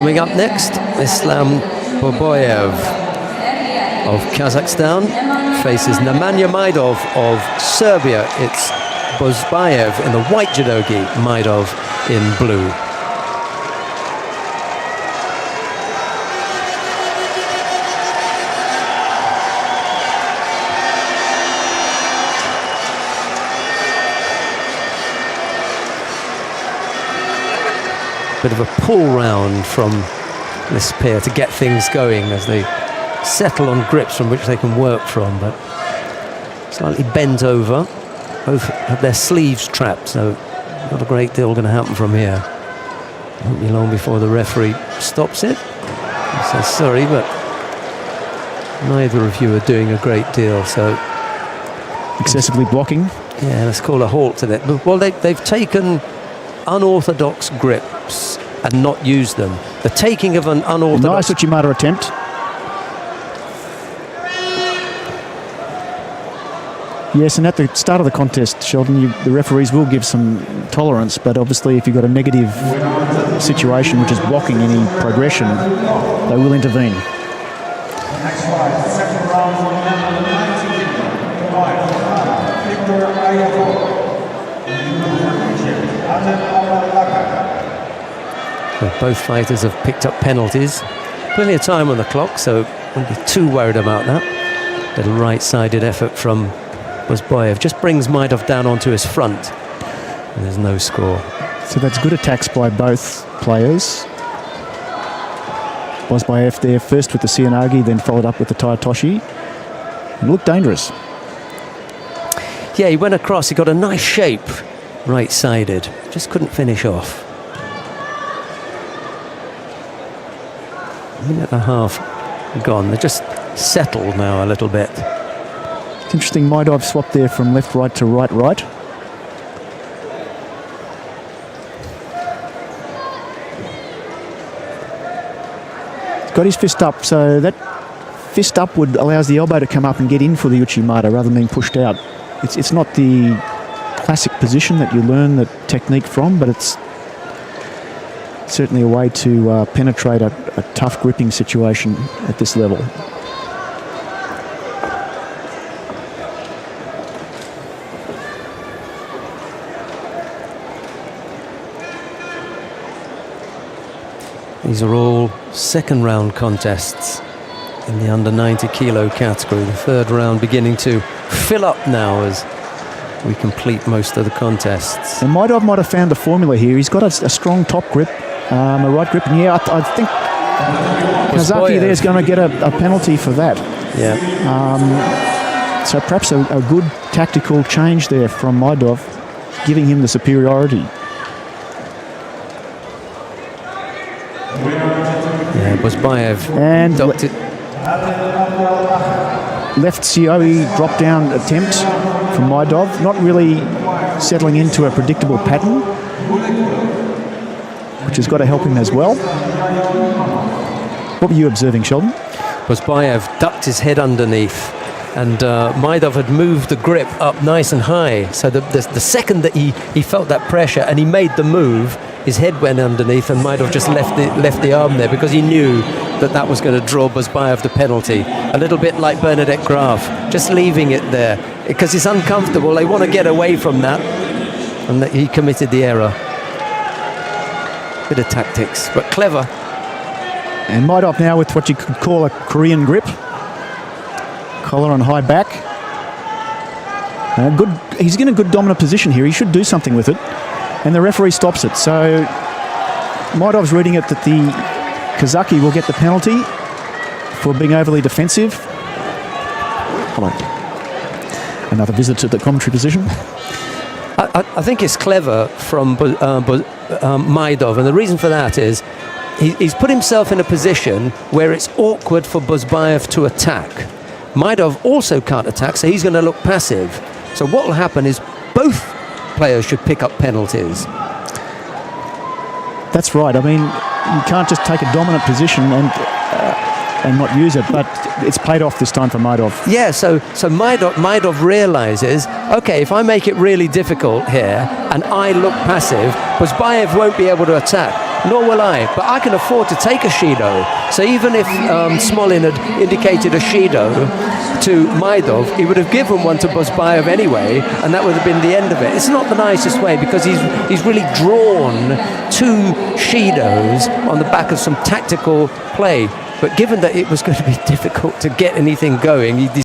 Coming up next, Islam Bozbayev of Kazakhstan faces Nemanja Majdov of Serbia. It's Bozbayev in the white judo gi, Majdov in blue. Bit of a pull round from this pair to get things going as they settle on grips from which they can work from, but slightly bent over. Both have their sleeves trapped, so not a great deal going to happen from here. Won't be long before the referee stops it. He says sorry, but neither of you are doing a great deal, so... Excessively blocking? Yeah, let's call a halt to that. Well, they've taken unorthodox grips and not used them. The taking of an unorthodox... Nice Uchimata attempt. Yes, and at the start of the contest, Sheldon, the referees will give some tolerance, but obviously if you've got a negative situation which is blocking any progression, they will intervene. Next fight, second round for number 19. Well, both fighters have picked up penalties. Plenty of time on the clock, so won't be too worried about that. Little right-sided effort from Bozbayev just brings Majdov down onto his front. And there's no score. So that's good attacks by both players. Bozbayev there first with the Sianagi, then followed up with the Taitoshi. It looked dangerous. Yeah, he went across, he got a nice shape, right-sided. Just couldn't finish off. A minute and a half gone. They're just settled now a little bit. It's interesting, Majdov swapped there from left-right to right-right. He's got his fist up, so that fist upward allows the elbow to come up and get in for the Uchimata rather than being pushed out. It's not the classic position that you learn the technique from, but it's certainly a way to penetrate a tough gripping situation at this level. These are all second round contests in the under 90 kilo category. The third round beginning to fill up now as we complete most of the contests. And Majdov might have found a formula here. He's got a strong top grip, a right grip, and yeah, I think Kazaki there is going to get a penalty for that. Yeah. So perhaps a good tactical change there from Majdov, giving him the superiority. Yeah, Bozbayev and left COE drop down attempt from Majdov, not really settling into a predictable pattern, which has got to help him as well. What were you observing, Sheldon? Bozbayev ducked his head underneath, and Majdov had moved the grip up nice and high. So the second that he felt that pressure and he made the move, his head went underneath, and Majdov just left the arm there because he knew that was going to draw Bozbayev the penalty. A little bit like Bernadette Graf, just leaving it there because it's uncomfortable. They want to get away from that, and he committed the error. Bit of tactics, but clever. And Majdov now with what you could call a Korean grip. Collar on high back. He's in a good dominant position here. He should do something with it. And the referee stops it. So Majdov's reading it that the Kazaki will get the penalty for being overly defensive. Hold on. Another visit to the commentary position. I think it's clever from Majdov, and the reason for that is he's put himself in a position where it's awkward for Bozbayev to attack. Majdov also can't attack, so he's going to look passive. So what will happen is both players should pick up penalties. That's right. I mean, you can't just take a dominant position and not use it, but it's paid off this time for Majdov. Yeah, so Majdov realizes, okay, if I make it really difficult here and I look passive, Bozbayev won't be able to attack. nor will I. But I can afford to take a Shido. So even if Smolin had indicated a Shido to Majdov, he would have given one to Bozbayev anyway, and that would have been the end of it. It's not the nicest way, because he's really drawn 2 Shidos on the back of some tactical play. But given that it was going to be difficult to get anything going, he